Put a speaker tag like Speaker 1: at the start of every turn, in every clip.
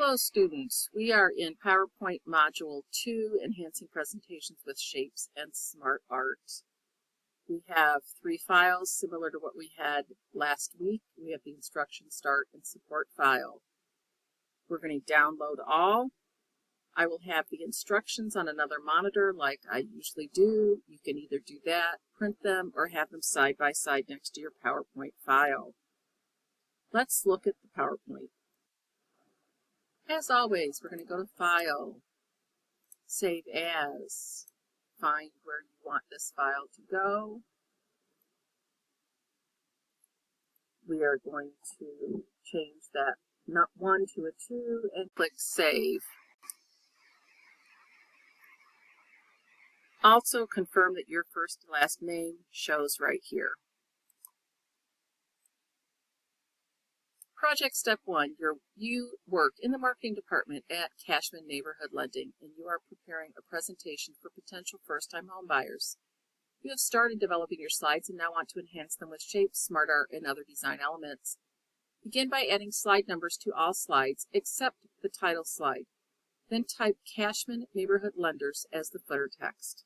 Speaker 1: Hello students, we are in PowerPoint Module 2, Enhancing Presentations with Shapes and SmartArt. We have 3 files similar to what we had last week. We have the instruction start and support file. We're going to download all. I will have the instructions on another monitor like I usually do. You can either do that, print them, or have them side by side next to your PowerPoint file. Let's look at the PowerPoint. As always, we're going to go to File, Save As, find where you want this file to go. We are going to change that 1 to a 2 and click Save. Also confirm that your first and last name shows right here. Project Step 1, you work in the marketing department at Cashman Neighborhood Lending, and you are preparing a presentation for potential first-time home buyers. You have started developing your slides and now want to enhance them with shapes, SmartArt, and other design elements. Begin by adding slide numbers to all slides except the title slide. Then type Cashman Neighborhood Lenders as the footer text.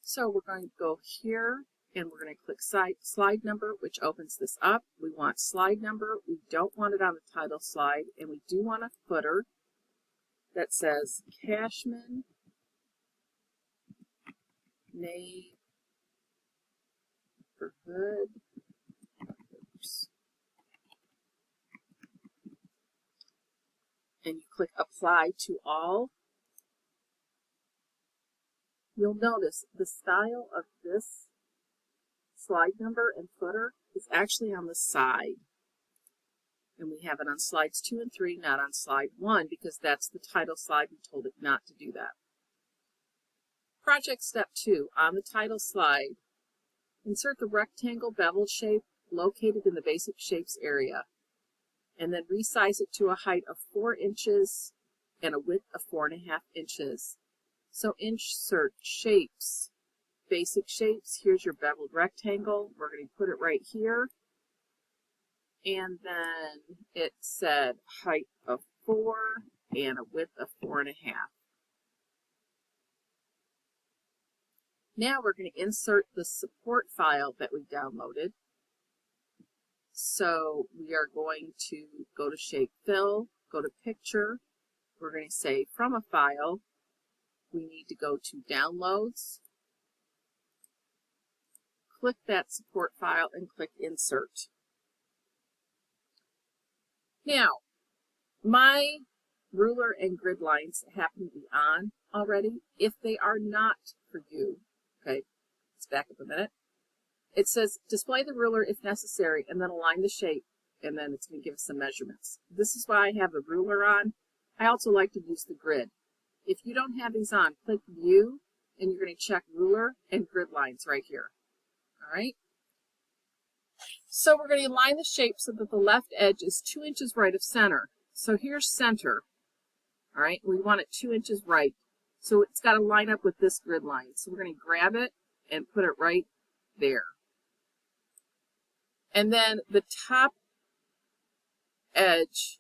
Speaker 1: So we're going to go here, and we're going to click slide number, which opens this up. We want slide number. We don't want it on the title slide, and we do want a footer that says Cashman Neighborhood. And you click Apply to All. You'll notice the style of this slide number and footer is actually on the side. And we have it on slides 2 and 3, not on slide 1, because that's the title slide. We told it not to do that. Project Step 2, on the title slide, insert the rectangle beveled shape located in the Basic Shapes area, and then resize it to a height of 4 inches and a width of 4.5 inches. So insert Shapes, Basic Shapes. Here's your beveled rectangle. We're going to put it right here. And then it said height of 4 and a width of 4.5. Now we're going to insert the support file that we downloaded. So we are going to go to Shape Fill, go to Picture. We're going to say From a File. We need to go to Downloads. Click that support file and click Insert. Now, my ruler and grid lines happen to be on already. If they are not for you, okay, let's back up a minute. It says display the ruler if necessary and then align the shape, and then it's going to give us some measurements. This is why I have the ruler on. I also like to use the grid. If you don't have these on, click View, and you're going to check ruler and grid lines right here. All right. So we're going to align the shape so that the left edge is 2 inches right of center. So here's center. All right. We want it 2 inches right. So it's got to line up with this grid line. So we're going to grab it and put it right there. And then the top edge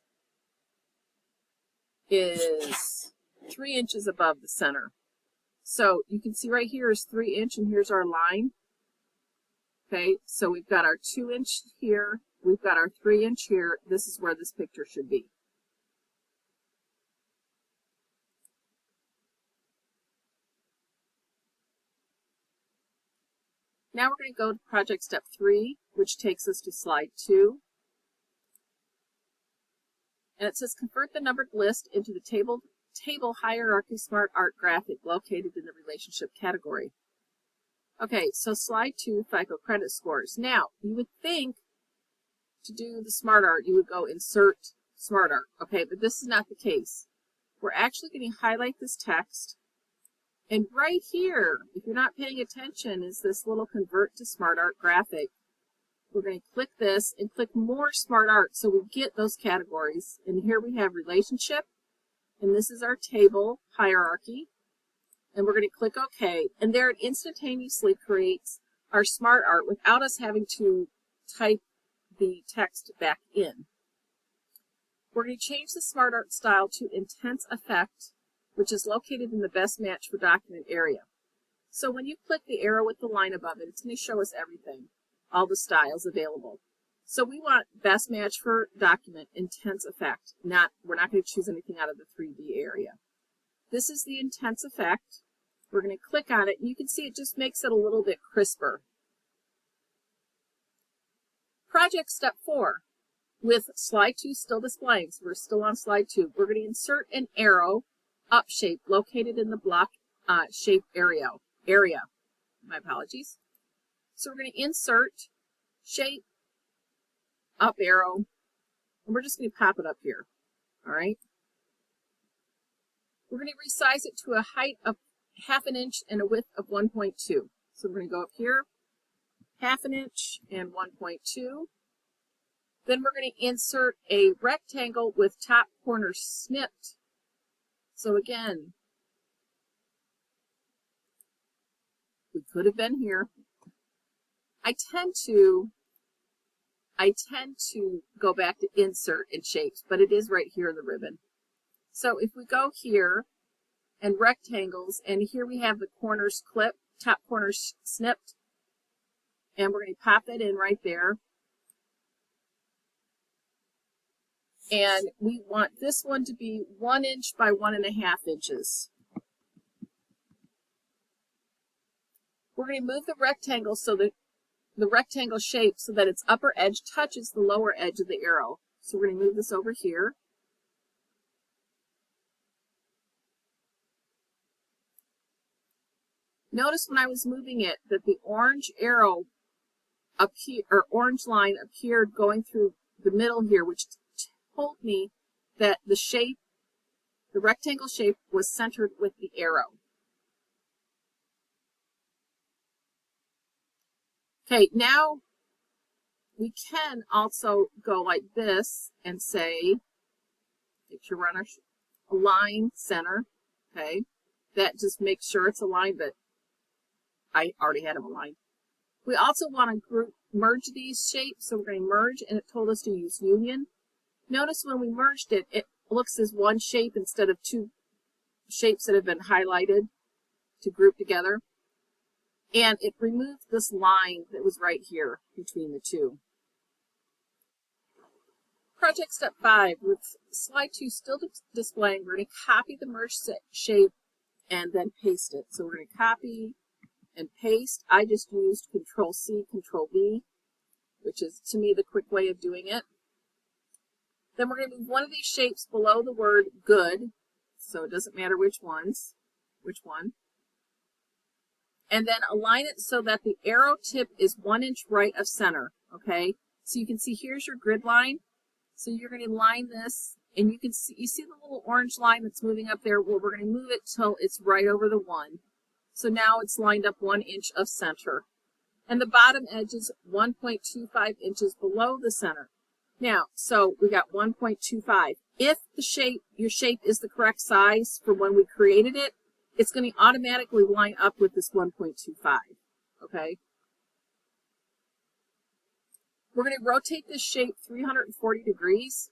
Speaker 1: is 3 inches above the center. So you can see right here is 3 inch, and here's our line. Okay, so we've got our 2 inch here, we've got our 3 inch here. This is where this picture should be. Now we're going to go to Project Step 3, which takes us to Slide 2. And it says convert the numbered list into the table hierarchy SmartArt graphic located in the relationship category. Okay, so slide 2, FICO credit scores. Now, you would think to do the SmartArt, you would go Insert SmartArt. Okay, but this is not the case. We're actually going to highlight this text. And right here, if you're not paying attention, is this little Convert to SmartArt graphic. We're going to click this and click More SmartArt so we get those categories. And here we have Relationship. And this is our table hierarchy. And we're going to click OK, and there it instantaneously creates our SmartArt without us having to type the text back in. We're going to change the SmartArt style to Intense Effect, which is located in the Best Match for Document area. So when you click the arrow with the line above it, it's going to show us everything, all the styles available. So we want Best Match for Document, Intense Effect. We're not going to choose anything out of the 3D area. This is the Intense Effect. We're going to click on it, and you can see it just makes it a little bit crisper. Project step 4, with slide 2 still displaying, so we're still on slide 2. We're going to insert an arrow up shape located in the block shape area. My apologies. So we're going to insert shape up arrow, and we're just going to pop it up here. All right. We're going to resize it to a height of 1/2 inch and a width of 1.2. So we're going to go up here, 1/2 inch and 1.2. Then we're going to insert a rectangle with top corner snipped. So again, we could have been here. I tend to go back to insert in shapes, but it is right here in the ribbon. So if we go here and rectangles, and here we have the corners clipped, top corners snipped, and we're going to pop that in right there. And we want this one to be 1 inch by 1.5 inches. We're going to move the rectangle so that the rectangle shape so that its upper edge touches the lower edge of the arrow. So we're going to move this over here. Notice when I was moving it that the orange arrow orange line appeared going through the middle here, which told me that the rectangle shape was centered with the arrow. Okay, now we can also go like this and say, make sure we're on a line center, okay? That just makes sure it's aligned, but I already had them aligned. We also want to merge these shapes, so we're going to merge, and it told us to use union. Notice when we merged it, it looks as one shape instead of two shapes that have been highlighted to group together. And it removed this line that was right here between the two. Project step 5, with slide 2 still displaying, we're going to copy the merged shape and then paste it. So we're going to copy and paste. I just used Control-C, Control-V, which is, to me, the quick way of doing it. Then we're going to move one of these shapes below the word good, so it doesn't matter which one. And then align it so that the arrow tip is 1 inch right of center, okay? So you can see here's your grid line. So you're going to line this, and you see the little orange line that's moving up there? Well, we're going to move it till it's right over the 1. So now it's lined up 1 inch of center. And the bottom edge is 1.25 inches below the center. Now, so we got 1.25. If your shape is the correct size for when we created it, it's going to automatically line up with this 1.25, okay? We're going to rotate this shape 340 degrees.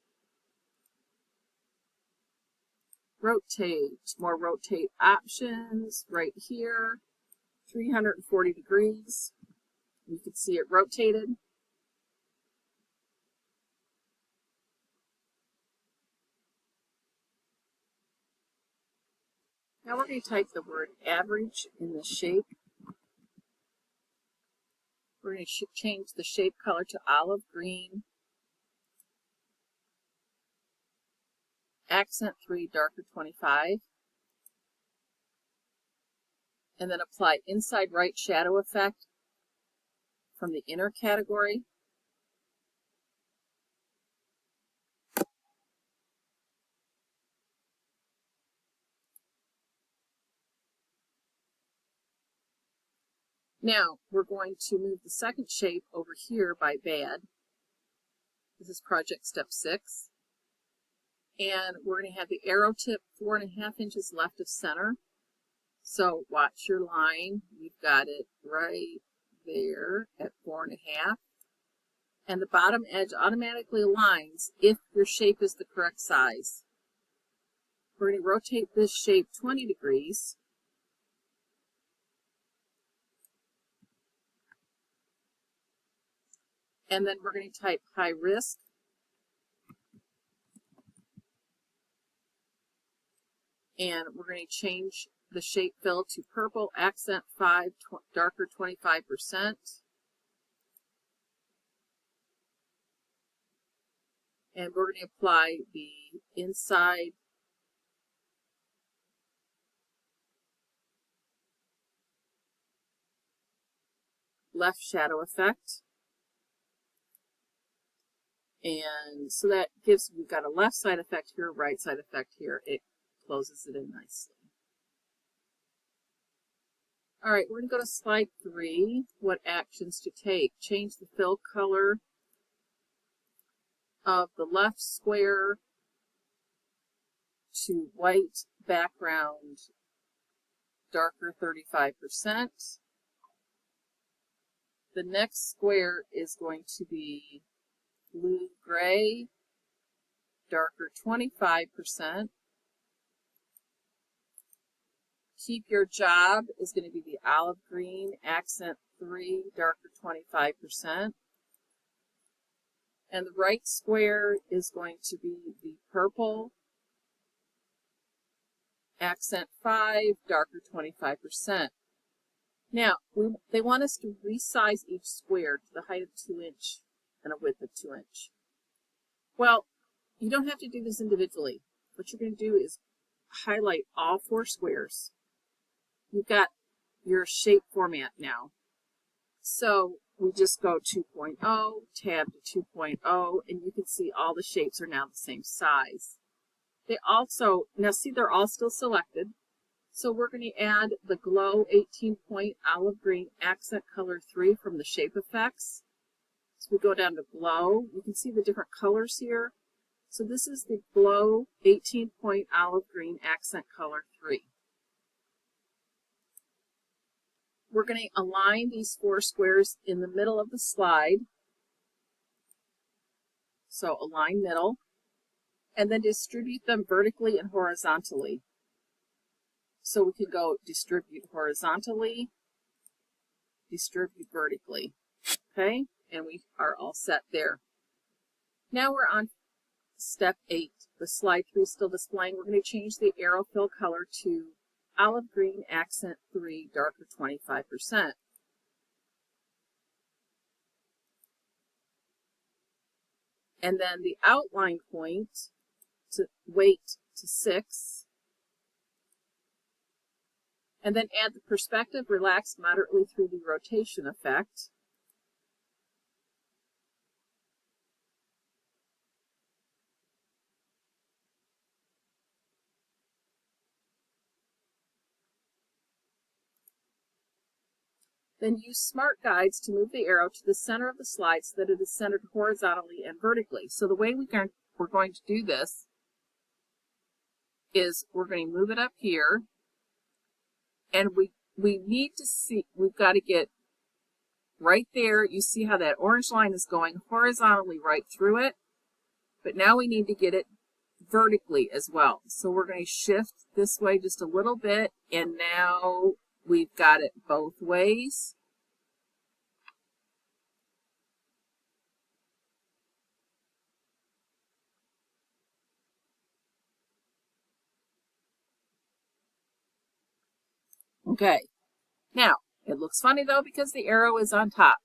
Speaker 1: Rotate, more rotate options right here, 340 degrees. You can see it rotated. Now we're going to type the word average in the shape. We're going to change the shape color to olive green. Accent 3, darker 25. And then apply inside right shadow effect from the inner category. Now, we're going to move the second shape over here by bad. This is project step 6. And we're going to have the arrow tip 4.5 inches left of center. So watch your line. You've got it right there at 4.5. and the bottom edge automatically aligns if your shape is the correct size. We're going to rotate this shape 20 degrees. And then we're going to type high risk. And we're going to change the shape fill to purple, accent 5, darker 25%. And we're going to apply the inside left shadow effect. And so that gives, we've got a left side effect here, right side effect here. It closes it in nicely. All right, we're going to go to slide 3. What actions to take? Change the fill color of the left square to white background, darker 35%. The next square is going to be blue-gray, darker 25%. Keep your job is going to be the olive green, accent 3, darker 25%. And the right square is going to be the purple, accent 5, darker 25%. Now, they want us to resize each square to the height of 2 inch and a width of 2 inch. Well, you don't have to do this individually. What you're going to do is highlight all 4 squares. You've got your shape format now. So we just go 2.0, tab to 2.0, and you can see all the shapes are now the same size. They also, now see they're all still selected. So we're going to add the Glow 18-point olive green accent color 3 from the shape effects. So we go down to Glow. You can see the different colors here. So this is the Glow 18-point olive green accent color 3. We're going to align these 4 squares in the middle of the slide. So align middle, and then distribute them vertically and horizontally. So we can go distribute horizontally, distribute vertically. Okay, and we are all set there. Now we're on step 8. The slide 3 is still displaying. We're going to change the arrow fill color to olive green accent 3, darker 25%. And then the outline point to weight to 6. And then add the perspective, relax moderately through the rotation effect. Then use Smart Guides to move the arrow to the center of the slide so that it is centered horizontally and vertically. So the way we're going to do this is we're going to move it up here, and we need to see, we've got to get right there. You see how that orange line is going horizontally right through it, but now we need to get it vertically as well. So we're going to shift this way just a little bit, and now we've got it both ways. Okay, now it looks funny though because the arrow is on top.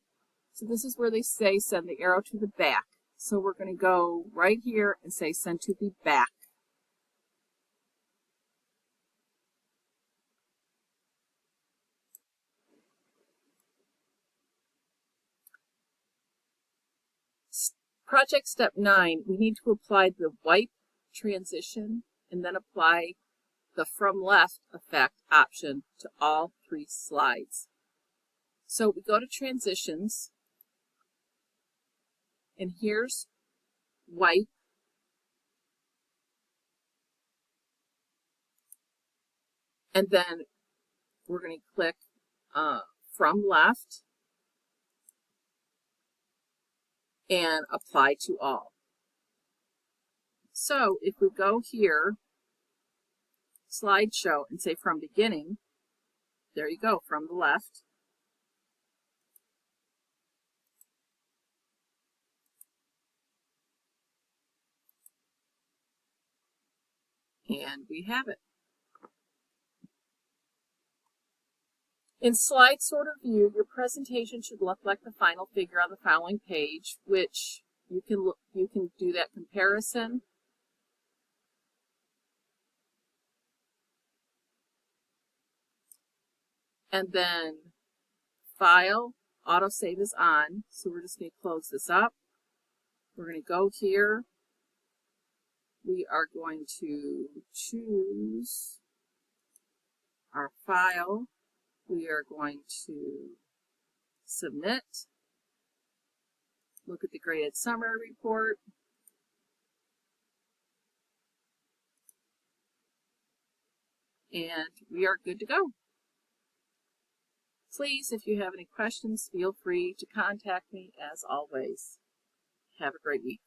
Speaker 1: So this is where they say send the arrow to the back. So we're going to go right here and say send to the back. Project step 9, we need to apply the wipe transition and then apply the from left effect option to all 3 slides. So we go to transitions, and here's wipe. And then we're going to click from left. and apply to all. So if we go here, slideshow, and say from beginning, there you go, from the left. And we have it. In slide sorter view, your presentation should look like the final figure on the following page, which you can do that comparison. And then File, Autosave is on, so we're just going to close this up. We're going to go here. We are going to choose our file. We are going to submit. Look at the graded summary report. And we are good to go. Please, if you have any questions, feel free to contact me as always. Have a great week.